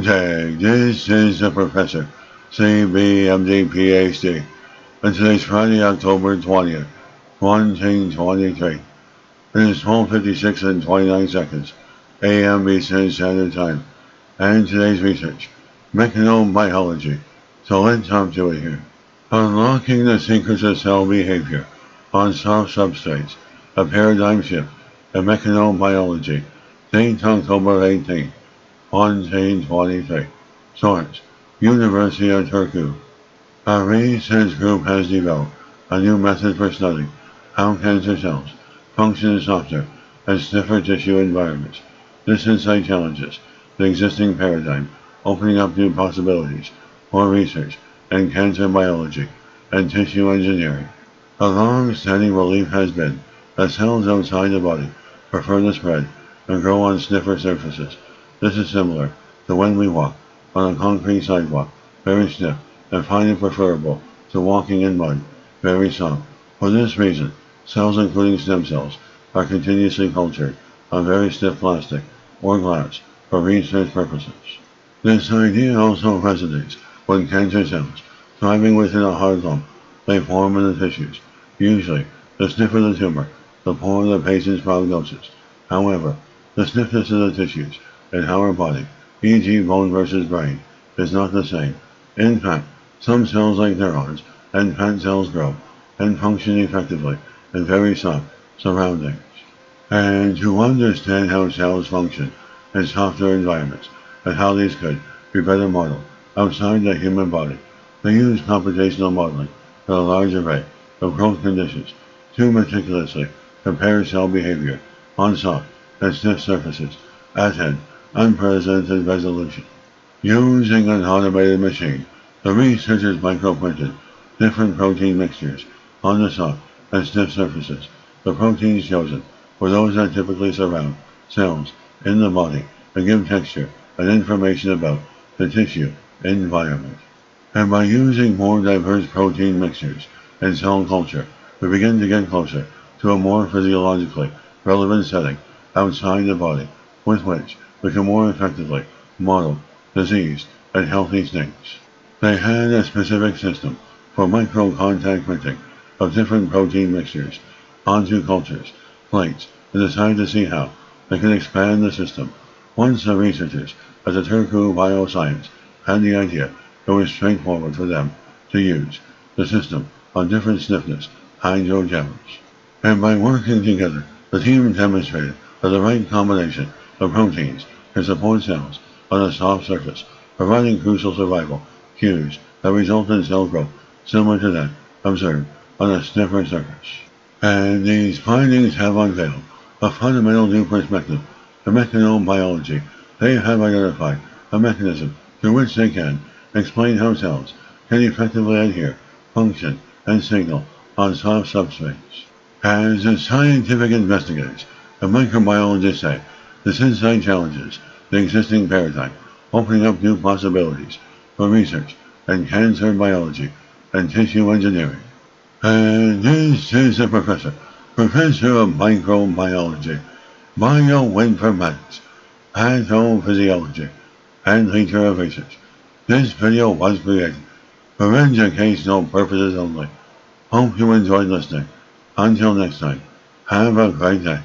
day. This is the Professor, CBMD PhD, and today's Friday, October 20th, 2023. It is 12:56 and 29 seconds, AM Eastern Standard Time, and today's research, Mechanobiology. So let's jump to it here. Unlocking the secrets of cell behavior on soft substrates, a paradigm shift in mechanobiology, date October 18, 2023. Source: University of Turku. Our research group has developed a new method for studying how cancer cells function in softer and stiffer tissue environments. This insight challenges the existing paradigm, opening up new possibilities for research in cancer biology and tissue engineering. A long-standing belief has been that cells outside the body prefer to spread and grow on stiffer surfaces. This is similar to when we walk on a concrete sidewalk, very stiff, and find it preferable to walking in mud, very soft. For this reason, cells including stem cells are continuously cultured on very stiff plastic or glass for research purposes. This idea also resonates when cancer cells, thriving within a hard lump, they form in the tissues. Usually, the stiffer the tumor, the poorer the patient's prognosis. However, the stiffness of the tissues in our body, e.g. bone versus brain, is not the same. In fact, some cells like neurons and fat cells grow and function effectively in very soft surroundings. And to understand how cells function in softer environments and how these could be better modeled outside the human body, they use computational modeling for a large array of growth conditions to meticulously compare cell behavior on soft and stiff surfaces at an unprecedented resolution. Using an automated machine, the researchers microprinted different protein mixtures on the soft and stiff surfaces. The proteins chosen were those that typically surround cells in the body and give texture and information about the tissue environment. And by using more diverse protein mixtures in cell culture, we begin to get closer to a more physiologically relevant setting outside the body, with which we can more effectively model disease and healthy states. They had a specific system for micro-contact printing of different protein mixtures onto cultures, plates, and decided to see how they could expand the system. Once the researchers at the Turku Bioscience had the idea, it was straightforward for them to use the system on different stiffness hydrogels. And by working together, the team demonstrated that the right combination of proteins can support cells on a soft surface, providing crucial survival cues that result in cell growth similar to that observed on a stiffer surface. And these findings have unveiled a fundamental new perspective in mechanobiology. They have identified a mechanism through which they can explain how cells can effectively adhere, function, and signal on soft substrates. As the scientific investigators and microbiologists say, this insight challenges the existing paradigm, opening up new possibilities for research in cancer biology and tissue engineering. And this is the Professor, Professor of Microbiology, Bioinformatics, Pathophysiology, and Leader of Research. This video was created for educational purposes only. Hope you enjoyed listening. Until next time, have a great day.